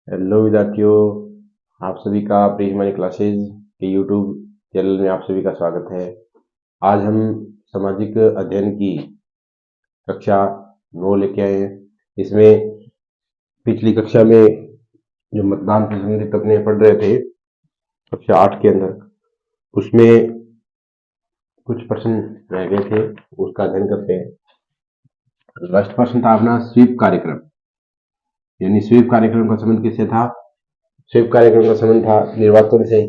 Hello विद्यार्थियों, आप सभी का प्री हिमालय क्लासेज के यूट्यूब चैनल में आप सभी का स्वागत है। आज हम सामाजिक अध्ययन की कक्षा 9 लेके आए हैं। इसमें पिछली कक्षा में जो मतदान से संबंधित अपने पढ़ रहे थे कक्षा 8 के अंदर, उसमें कुछ प्रश्न रह गए थे, उसका अध्ययन करते हैं। फर्स्ट प्रश्न था अपना स्वीप कार्यक्रम, यानी स्वीप कार्यक्रम का संबंध किससे था? स्वीप कार्यक्रम का संबंध था निर्वाचन से।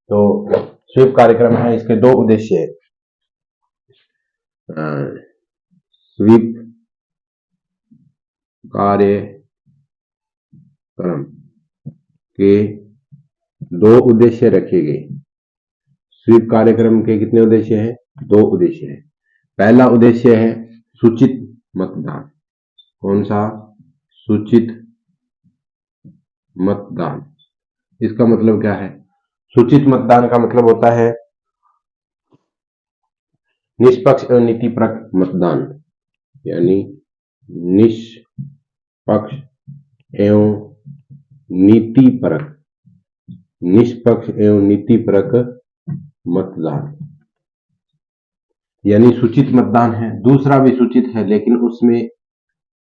तो स्वीप कार्यक्रम है, इसके दो उद्देश्य है। स्वीप कार्यक्रम के दो उद्देश्य रखे गए। स्वीप कार्यक्रम के कितने उद्देश्य हैं? दो उद्देश्य है। पहला उद्देश्य है सूचित मतदान। कौन सा? सूचित मतदान। इसका मतलब क्या है? सूचित मतदान का मतलब होता है निष्पक्ष एवं नीतिपरक मतदान, यानी निष्पक्ष एवं नीतिपरक, निष्पक्ष एवं नीतिपरक मतदान, यानी सूचित मतदान है। दूसरा भी सूचित है, लेकिन उसमें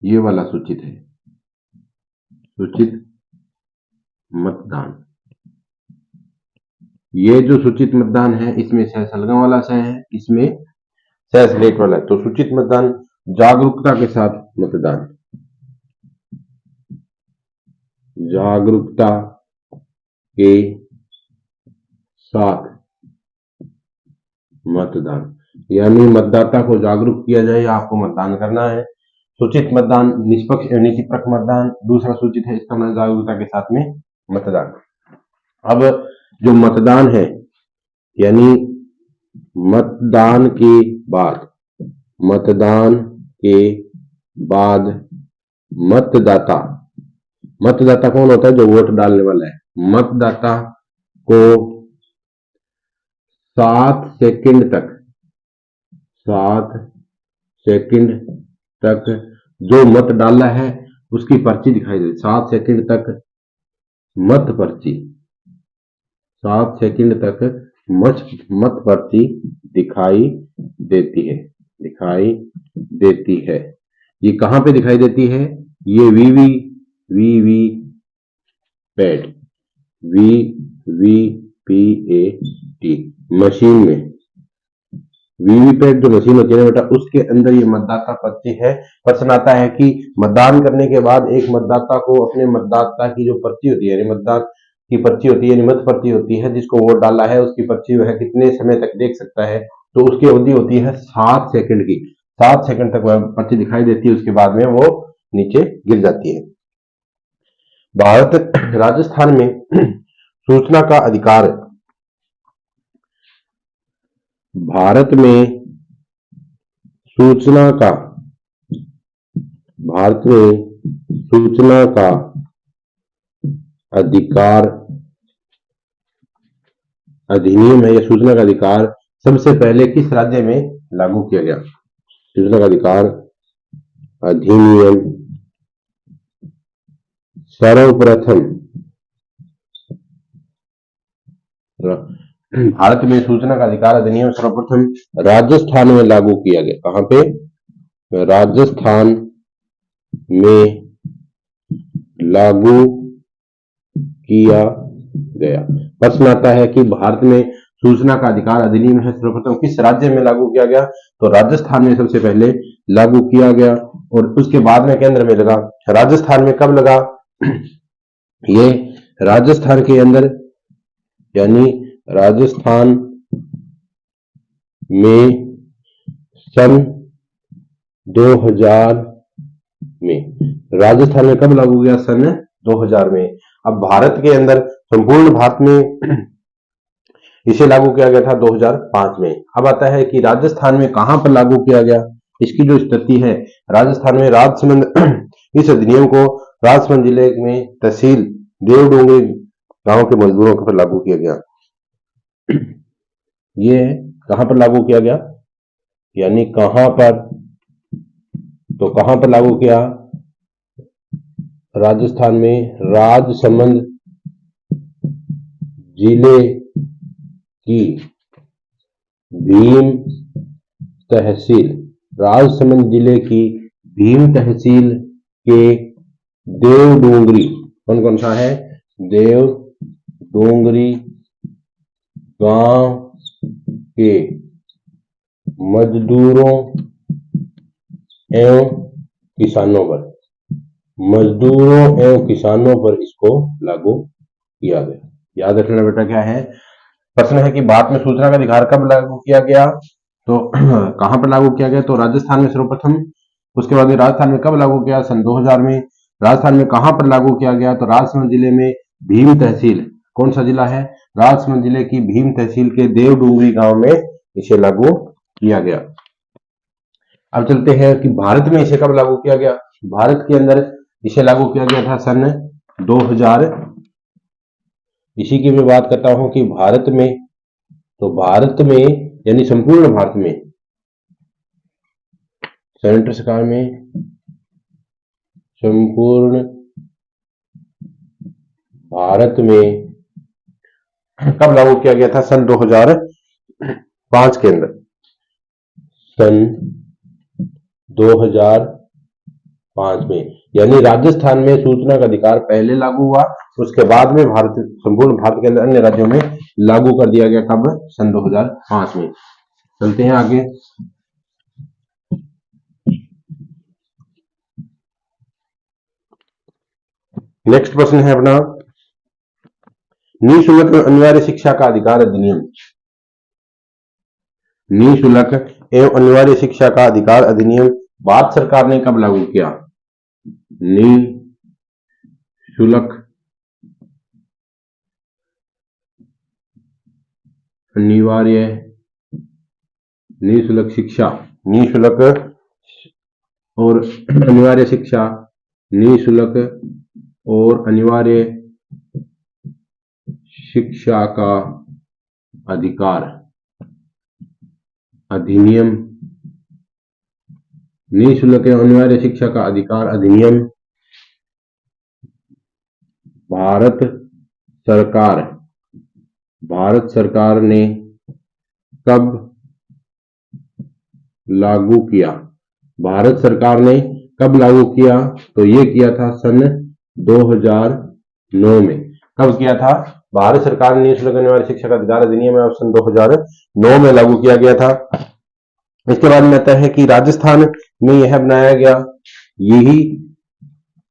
ये वाला सूचित है, सूचित मतदान। ये जो सूचित मतदान है, इसमें सहसलगांव वाला सह है, इसमें सहसलेट वाला है। तो सूचित मतदान जागरूकता के साथ मतदान, जागरूकता के साथ मतदान, यानी मतदाता को जागरूक किया जाए, आपको मतदान करना है। सूचित मतदान निष्पक्ष एवं नीतिपरक मतदान, दूसरा सूचित है, इसका मतलब जागरूकता के साथ में मतदान। अब जो मतदान है, यानी मतदान के बाद, मतदान के बाद मतदाता, मतदाता कौन होता है? जो वोट डालने वाला है। मतदाता को 7 सेकंड तक, 7 सेकंड तक जो मत डाला है उसकी पर्ची दिखाई देती है। 7 सेकंड तक मत पर्ची, 7 सेकंड तक मत पर्ची दिखाई देती है, दिखाई देती है। ये कहां पे दिखाई देती है? ये वीवी पैड, वीवीपीएटी मशीन में, वीवीपैट जो मशीन होती है ना बेटा, उसके अंदर ये मतदाता पर्ची है। प्रश्न आता है कि मतदान करने के बाद एक मतदाता को अपने मतदाता की जो पर्ची होती है, यानी मतदान की पर्ची होती है, यानी मत पर्ची होती है, जिसको वोट डाला है उसकी पर्ची वह कितने समय तक देख सकता है? तो उसकी अवधि होती है 7 सेकंड की। 7 सेकंड तक वह पर्ची दिखाई देती है, उसके बाद में वो नीचे गिर जाती है। राजस्थान में सूचना का अधिकार, भारत में सूचना का, भारत में सूचना का अधिकार अधिनियम है, या सूचना का अधिकार सबसे पहले किस राज्य में लागू किया गया? सूचना का अधिकार अधिनियम सर्वप्रथम भारत में सूचना का अधिकार अधिनियम सर्वप्रथम राजस्थान में लागू किया गया। कहां पे? राजस्थान में लागू किया गया। प्रश्न आता है कि भारत में सूचना का अधिकार अधिनियम है सर्वप्रथम किस राज्य में लागू किया गया? तो राजस्थान में सबसे पहले लागू किया गया, और उसके बाद में केंद्र में लगा। राजस्थान में कब लगा? ये राजस्थान के अंदर, यानी राजस्थान में सन 2000 में, राजस्थान में कब लागू किया? सन 2000 में। अब भारत के अंदर संपूर्ण भारत में इसे लागू किया गया था 2005 में। अब आता है कि राजस्थान में कहां पर लागू किया गया? इसकी जो स्थिति है, राजस्थान में राजसमंद, इस अधिनियम को राजसमंद जिले में तहसील देवडूंगरी गांव के मजदूरों पर लागू किया गया। ये कहां पर लागू किया गया, यानी कहां पर? तो कहां पर लागू किया? राजस्थान में राजसमंद जिले की भीम तहसील, राजसमंद जिले की भीम तहसील के देवडूंगरी, कौन कौन सा है, देवडूंगरी गांव के मजदूरों एवं किसानों पर, मजदूरों एवं किसानों पर इसको लागू किया गया। याद रखना बेटा क्या है, प्रश्न है कि भारत में सूचना का अधिकार कब लागू किया गया, तो कहां पर लागू किया गया, तो राजस्थान में सर्वप्रथम, उसके बाद में राजस्थान में कब लागू किया, सन 2000 में। राजस्थान में कहां पर लागू किया गया, तो राजसमंद जिले में भीम तहसील, कौन सा जिला है, राजसमंद जिले की भीम तहसील के देवडूंगरी गांव में इसे लागू किया गया। अब चलते हैं कि भारत में इसे कब लागू किया गया। भारत के अंदर इसे लागू किया गया था सन 2000। इसी की मैं बात करता हूं कि भारत में, तो भारत में यानी संपूर्ण भारत में, सेंट्रल सरकार में संपूर्ण भारत में कब लागू किया गया था, सन 2005 के अंदर, सन 2005 में। यानी राजस्थान में सूचना का अधिकार पहले लागू हुआ, उसके बाद में भारत, संपूर्ण भारत के अंदर अन्य राज्यों में लागू कर दिया गया, कब, सन 2005 में। चलते हैं आगे। नेक्स्ट प्रश्न है अपना, निःशुल्क अनिवार्य शिक्षा का अधिकार अधिनियम, निःशुल्क एवं अनिवार्य शिक्षा का अधिकार अधिनियम भारत सरकार ने कब लागू किया, निःशुल्क अनिवार्य, निःशुल्क शिक्षा, निःशुल्क और अनिवार्य शिक्षा, निःशुल्क और अनिवार्य शिक्षा का अधिकार अधिनियम, निःशुल्क एवं अनिवार्य शिक्षा का अधिकार अधिनियम भारत सरकार ने कब लागू किया, भारत सरकार ने कब लागू किया, तो ये किया था सन 2009 में। कब किया था, भारत सरकार ने निःशुल्क अनिवार्य शिक्षा का अधिकार अधिनियम सन 2009 में लागू किया गया था। इसके बाद में आता है कि राजस्थान में यह बनाया गया, यही,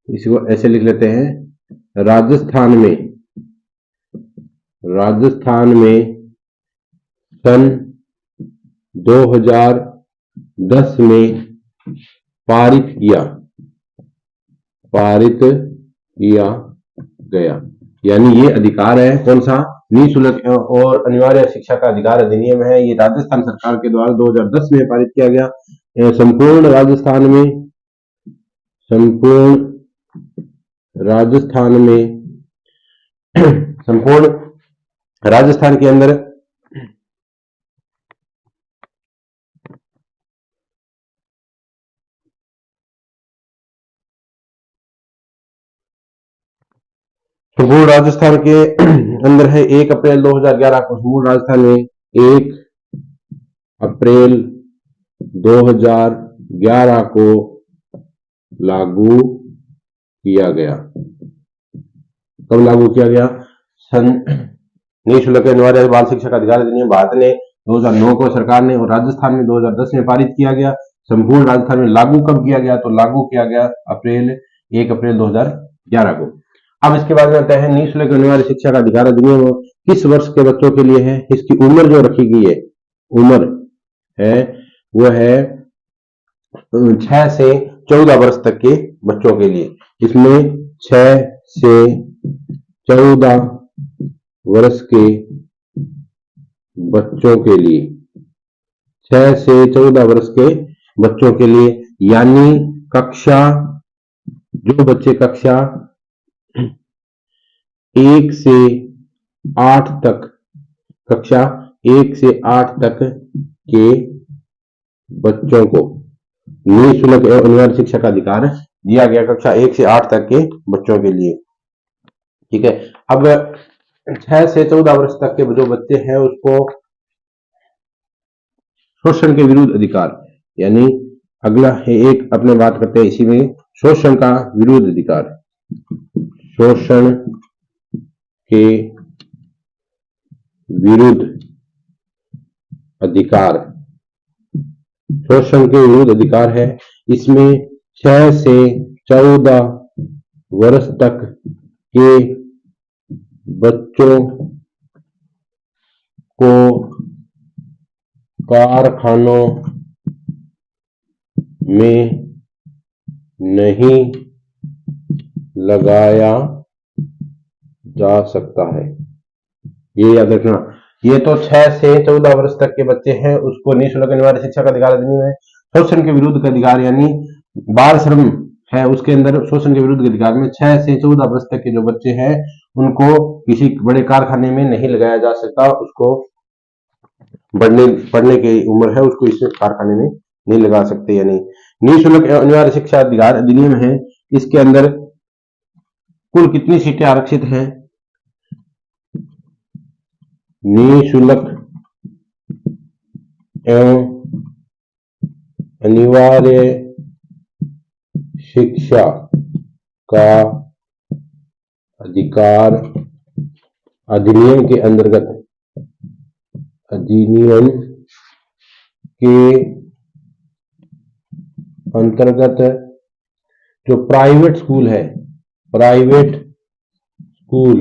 इसको ऐसे लिख लेते हैं, राजस्थान में सन 2010 में पारित किया गया। यानी ये अधिकार है, कौन सा, निःशुल्क और अनिवार्य शिक्षा का अधिकार अधिनियम है, ये राजस्थान सरकार के द्वारा 2010 में पारित किया गया। संपूर्ण राजस्थान के अंदर संपूर्ण राजस्थान के अंदर है 1 अप्रैल 2011 को, संपूर्ण राजस्थान में 1 अप्रैल 2011 को लागू किया गया। कब लागू किया गया, सन, निःशुल्क अनिवार्य बाल शिक्षा का अधिकार अधिनियम भारत ने 2009 को सरकार ने, और राजस्थान में 2010 में पारित किया गया। संपूर्ण राजस्थान में लागू कब किया गया, तो लागू किया गया 1 अप्रैल 2011 को। अब इसके बाद में आता है निःशुल्क अनिवार्य शिक्षा का अधिकार अधिनियम किस वर्ष के बच्चों के लिए है, इसकी उम्र जो रखी गई है, उम्र है वो है 6 से 14 वर्ष तक के बच्चों के लिए। इसमें 6 से 14 वर्ष के बच्चों के लिए, 6 से 14 वर्ष के बच्चों के लिए, यानी कक्षा, जो बच्चे कक्षा 1 से 8 तक, कक्षा 1 से 8 तक के बच्चों को निःशुल्क एवं अनिवार्य शिक्षा का अधिकार दिया गया कक्षा 1 से 8 तक के बच्चों के लिए। ठीक है, अब 6 से 14 वर्ष तक के जो बच्चे हैं उसको शोषण के विरुद्ध अधिकार, यानी अगला है एक अपने बात करते हैं इसी में, शोषण का विरुद्ध अधिकार। शोषण के विरुद्ध अधिकार, शोषण के विरुद्ध अधिकार है। इसमें 6 से 14 वर्ष तक के बच्चों को कारखानों में नहीं लगाया जा सकता है। ये याद रखना। ये तो 6 से 14 वर्ष तक के बच्चे हैं, उसको निःशुल्क अनिवार्य शिक्षा का अधिकार अधिनियम है। शोषण के विरुद्ध का अधिकार यानी बाल श्रम है, उसके अंदर शोषण के विरुद्ध के अधिकार में 6 से 14 वर्ष तक के जो बच्चे हैं उनको किसी बड़े कारखाने में नहीं लगाया जा सकता। उसको पढ़ने की उम्र है, उसको इस कारखाने में नहीं लगा सकते। यानी निःशुल्क अनिवार्य शिक्षा अधिकार अधिनियम है, इसके अंदर कुल कितनी सीटें आरक्षित हैं? निःशुल्क एवं अनिवार्य शिक्षा का अधिकार अधिनियम के अंतर्गत, अधिनियम के अंतर्गत जो प्राइवेट स्कूल है, प्राइवेट स्कूल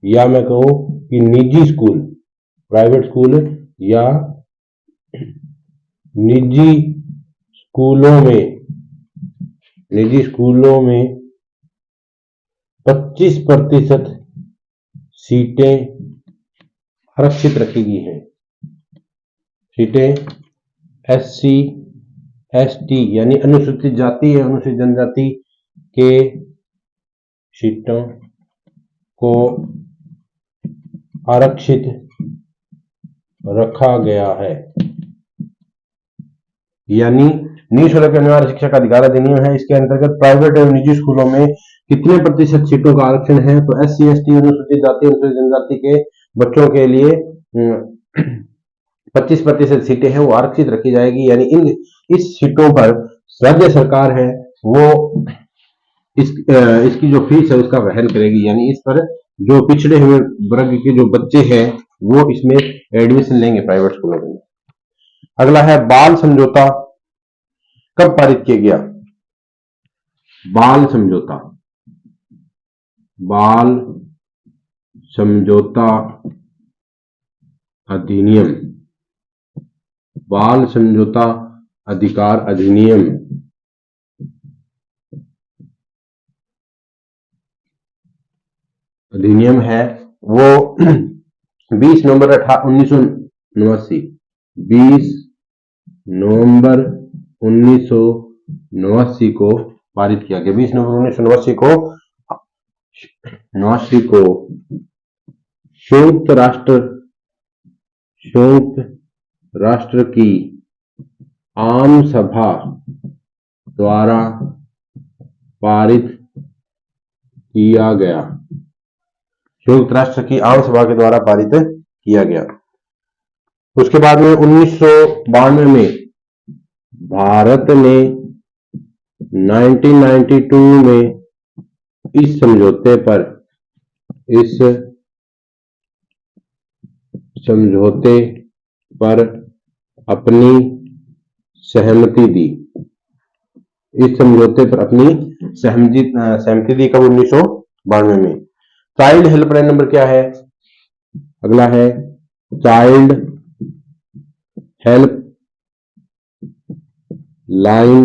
या मैं कहूं कि निजी स्कूल, प्राइवेट स्कूल या निजी स्कूलों में 25% सीटें आरक्षित रखी गई हैं। सीटें SC ST यानी अनुसूचित जाति या अनुसूचित जनजाति के सीटों को आरक्षित रखा गया है। यानी निःशुल्क अनिवार्य शिक्षा का अधिकार अधिनियम है, इसके अंतर्गत प्राइवेट और निजी स्कूलों में कितने प्रतिशत सीटों का आरक्षण है? तो SC ST अनुसूचित जाति अनुसूचित जनजाति के बच्चों के लिए 25% सीटें हैं वो आरक्षित रखी जाएगी। यानी इस सीटों पर राज्य सरकार है वो इसकी जो फीस है उसका वहन करेगी। यानी इस पर जो पिछड़े हुए वर्ग के जो बच्चे हैं वो इसमें एडमिशन लेंगे प्राइवेट स्कूलों में। अगला है बाल समझौता कब पारित किया गया? बाल समझौता, बाल समझौता अधिनियम, बाल समझौता अधिकार अधिनियम है वो 20 नवंबर 1989, 20 नवंबर 1989 को पारित किया गया। 20 नवंबर 1989 को संयुक्त राष्ट्र की आम सभा द्वारा पारित किया गया। संयुक्त राष्ट्र की आम सभा के द्वारा पारित किया गया। उसके बाद में 1992 में भारत ने 1992 में इस समझौते पर अपनी सहमति दी। इस समझौते पर अपनी सहमति दी कब? 1992 में। चाइल्ड हेल्पलाइन नंबर क्या है? अगला है child help line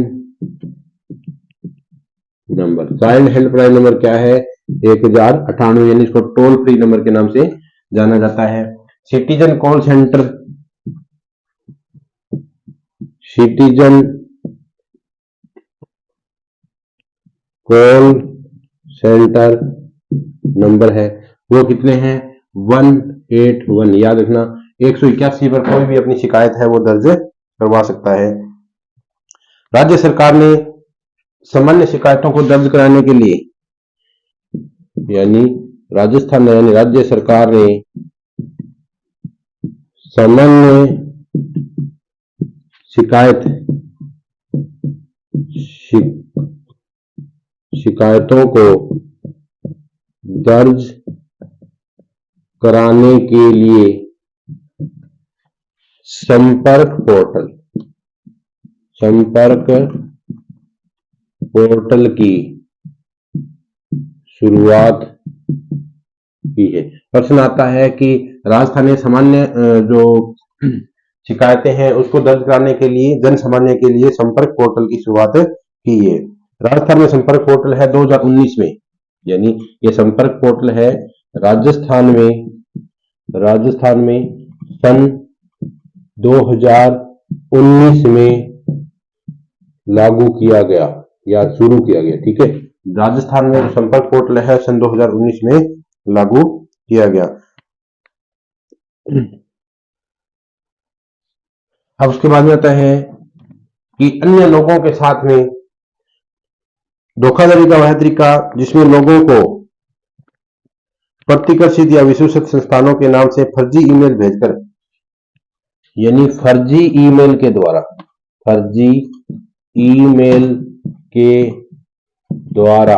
number. Child helpline number क्या है? 1098, यानी इसको टोल फ्री नंबर के नाम से जाना जाता है। Citizen call centre, citizen call centre number है वो कितने हैं? 181। याद रखना 181 पर कोई भी अपनी शिकायत है वो दर्ज करवा सकता है। राज्य सरकार ने सामान्य शिकायतों को दर्ज कराने के लिए, यानी राजस्थान में यानी राज्य सरकार ने सामान्य शिकायतों को दर्ज कराने के लिए संपर्क पोर्टल की शुरुआत की है। प्रश्न आता है कि राजस्थान ने सामान्य जो शिकायतें हैं उसको दर्ज कराने के लिए जन सामान्य के लिए संपर्क पोर्टल की शुरुआत की है। राजस्थान में संपर्क पोर्टल है 2019 में, यानी ये संपर्क पोर्टल है राजस्थान में सन 2019 में लागू किया गया या शुरू किया गया। ठीक है, राजस्थान में जो संपर्क पोर्टल है सन 2019 में लागू किया गया। अब उसके बाद में आता है कि अन्य लोगों के साथ में धोखाधड़ी का वह तरीका जिसमें लोगों को प्रतिकर्षित या विश्वसनीय संस्थानों के नाम से फर्जी ईमेल भेजकर, यानी फर्जी ईमेल के द्वारा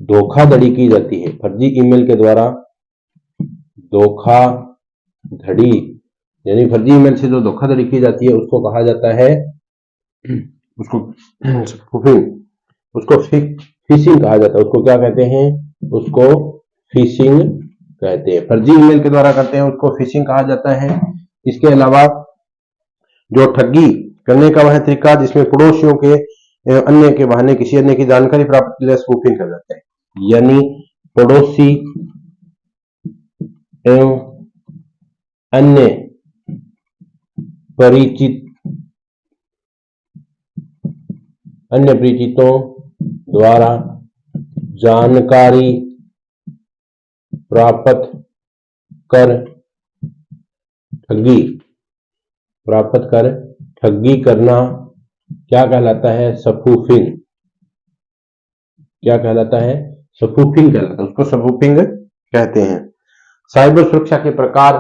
धोखाधड़ी की जाती है। फर्जी ईमेल के द्वारा धोखाधड़ी, यानी फर्जी ईमेल से जो धोखाधड़ी की जाती है उसको कहा जाता है, उसको फिशिंग कहा जाता है। उसको क्या कहते हैं? उसको फिशिंग कहते हैं। फर्जी ईमेल के द्वारा करते हैं उसको फिशिंग कहा जाता है। इसके अलावा जो ठगी करने का वह तरीका जिसमें पड़ोसियों के अन्य के बहाने किसी अन्य की जानकारी प्राप्त के लिए स्पूफिंग कर जाता है, यानी पड़ोसी एवं अन्य परिचितों द्वारा जानकारी प्राप्त कर ठगी करना क्या कहलाता है? स्पूफिंग। क्या कहलाता है? स्पूफिंग कहलाता है, उसको स्पूफिंग कहते हैं। साइबर सुरक्षा के प्रकार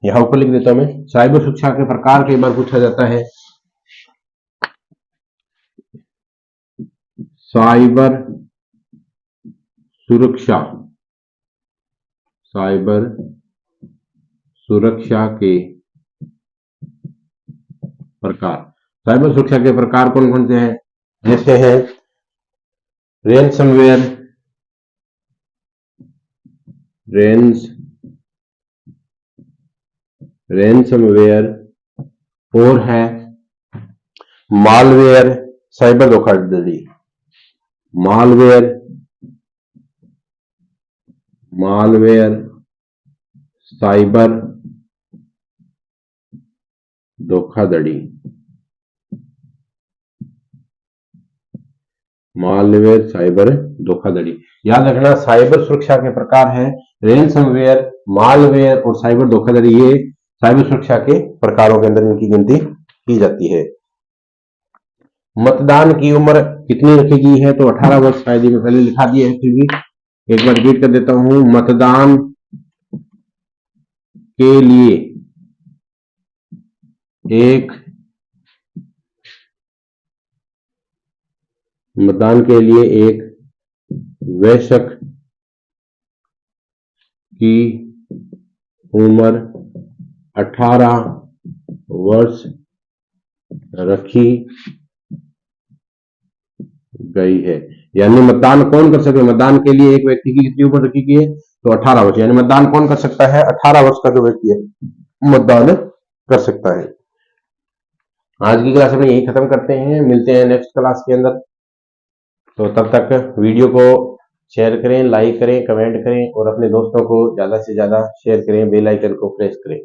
यहां ऊपर लिख देता हूं मैं। साइबर सुरक्षा के प्रकार कई बार पूछा जाता है। साइबर सुरक्षा के प्रकार। साइबर सुरक्षा के प्रकार कौन कौन से हैं? जैसे है रेंसमवेयर और है मालवेयर। साइबर धोखाधड़ी, मालवेयर साइबर धोखाधड़ी, मालवेयर साइबर धोखाधड़ी। याद रखना, साइबर सुरक्षा के प्रकार है रेंसमवेयर, मालवेयर और साइबर धोखाधड़ी। ये साइबर सुरक्षा के प्रकारों के अंदर इनकी गिनती की जाती है। मतदान की उम्र कितनी रखी गई है? तो 18 वर्ष शायद में पहले लिखा दिया है, फिर भी एक बार रिपीट कर देता हूं। मतदान के लिए एक वयस्क की उम्र 18 वर्ष रखी गई है। यानी मतदान कौन कर सकता है? मतदान के लिए एक व्यक्ति की कितनी उम्र रखी गई है? तो 18 वर्ष। यानी मतदान कौन कर सकता है? 18 वर्ष का जो व्यक्ति है मतदान कर सकता है। आज की क्लास में यही खत्म करते हैं, मिलते हैं नेक्स्ट क्लास के अंदर। तो तब तक वीडियो को शेयर करें, लाइक करें, कमेंट करें और अपने दोस्तों को ज्यादा से ज्यादा शेयर करें, बेल आइकन को प्रेस करें।